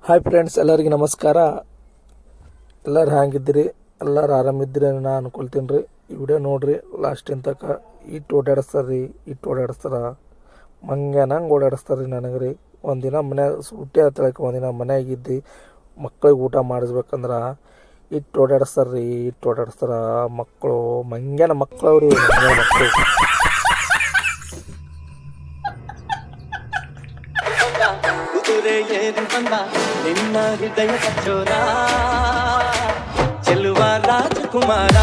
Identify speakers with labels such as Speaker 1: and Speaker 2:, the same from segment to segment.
Speaker 1: Hi friends, ಎಲ್ಲರಿಗೆ ನಮಸ್ಕಾರ. ಎಲ್ಲರೂ ಹ್ಯಾಂಗಿದ್ದೀರಿ? ಎಲ್ಲರೂ ಆರಾಮಿದ್ದೀರಿ ನಾ ಅನ್ಕೊಳ್ತೀನಿ ರೀ. ಈ ವಿಡಿಯೋ ನೋಡಿರಿ ಲಾಸ್ಟಿನ ತನಕ. ಓಡಾಡಿಸ್ತಾರೆ ರೀ, ಓಡಾಡಿಸ್ತಾರ, ಮಂಗ್ಯಾನಂಗೆ ಓಡಾಡಿಸ್ತಾರೆ ರೀ. ನನಗೆ ರೀ ಒಂದಿನ ಮನ್ಯಾಗ ಸೂಟಿ ಆತಳಕ್ಕೆ ಒಂದಿನ ಮನ್ಯಾಗಿದ್ದು ಮಕ್ಳಿಗೆ ಊಟ ಮಾಡಿಸ್ಬೇಕಂದ್ರೆ ಓಡಾಡಿಸ್ತಾರೆ ರೀ. ಓಡಾಡಿಸ್ತಾರ ಮಕ್ಕಳು, ಮಂಗ್ಯಾನ ಮಕ್ಕಳು ಅವ್ರಿ ಮಕ್ಕಳು.
Speaker 2: ನಿನ್ನ ಹೃದಯ ಕಚ್ಚೋರ ಚೆಲುವ ರಾಜಕುಮಾರ,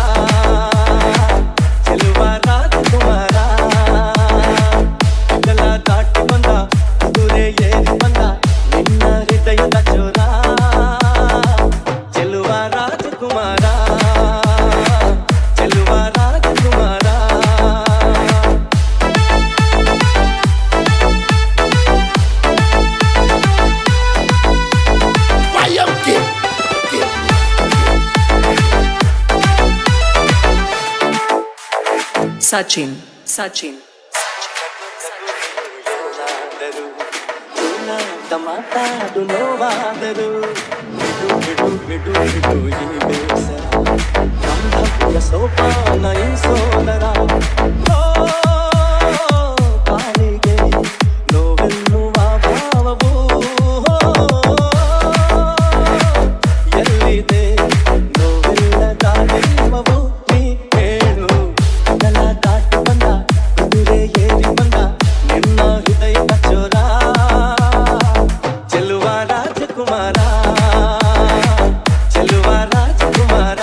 Speaker 2: ಚೆಲುವ ರಾಜಕುಮಾರ. ಕಲ ದಾಟಿ ಬಂದ, ಕುದುರೆ ಏರಿ ಬಂದ, ನಿನ್ನ ಹೃದಯ ಕಚ್ಚೋರ ಚೆಲುವ ರಾಜಕುಮಾರ, ಚೆಲುವ ರಾಜಕುಮಾರ.
Speaker 3: Sachin, Sachin.
Speaker 2: ಮಾತಾಡು ನೋವಾದರು ಬಿಡು ಬಿಡು ಬಿಡು ಬಿಡು ಈ ಬೇಸರ, ಬಾಂಧವ್ಯ ಸೋಪಾನ ಈ ಸೋದರ. ಕಾಲಿಗೆ ನೋವೆನ್ನುವ ಭಾವವು ಎಲ್ಲಿದೆ ನೋವಿಲ್ಲದ ದೈವವು, ನೀ ಹೇಳು. ಕಲ ದಾಟಿ ಬಂದ, ಕುದುರೆ ಏರಿ ಬಂದ, ನಿನ್ನ ಹೃದಯ ಕಚ್ಚೋರ ಚೆಲುವ ರಾಜಕುಮಾರ, ಚೆಲುವ ರಾಜಕುಮಾರ.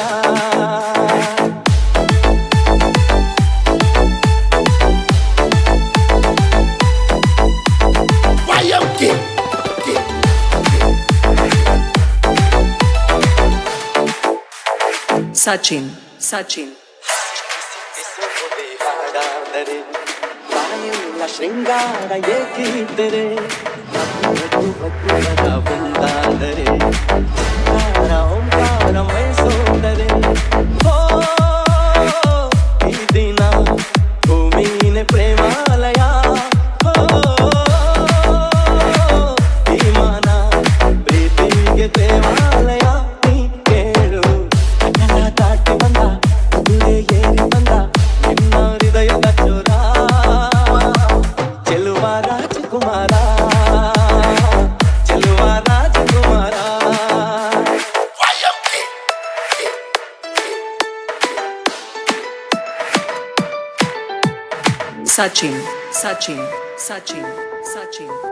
Speaker 3: Sachin, Sachin.
Speaker 2: ಹಾಡಾದರೆ ಬಾಯುಳ್ಳ ಶೃಂಗಾರ ಏಕಿದ್ದರೆ, ಒಂದಾದರೆ ಓಂಕಾರ ಮೈಸೋದರೆ, ಈ ದಿನ ಭೂಮಿನೇ ಪ್ರೇಮಾಲಯ, ವಿಮಾನ ಪ್ರೀತಿಗೆ ದೇವಾಲಯ. ನೀ ಕೇಳು, ಕಲ ದಾಟಿ ಬಂದ, ಕುದುರೆ ಏರಿ ಬಂದ, ನಿನ್ನ ಹೃದಯ ಕಚ್ಚೋರ ಚೆಲುವ ರಾಜಕುಮಾರ, ಚೆಲುವ ರಾಜಕುಮಾರ.
Speaker 3: Sachin, Sachin, Sachin, Sachin.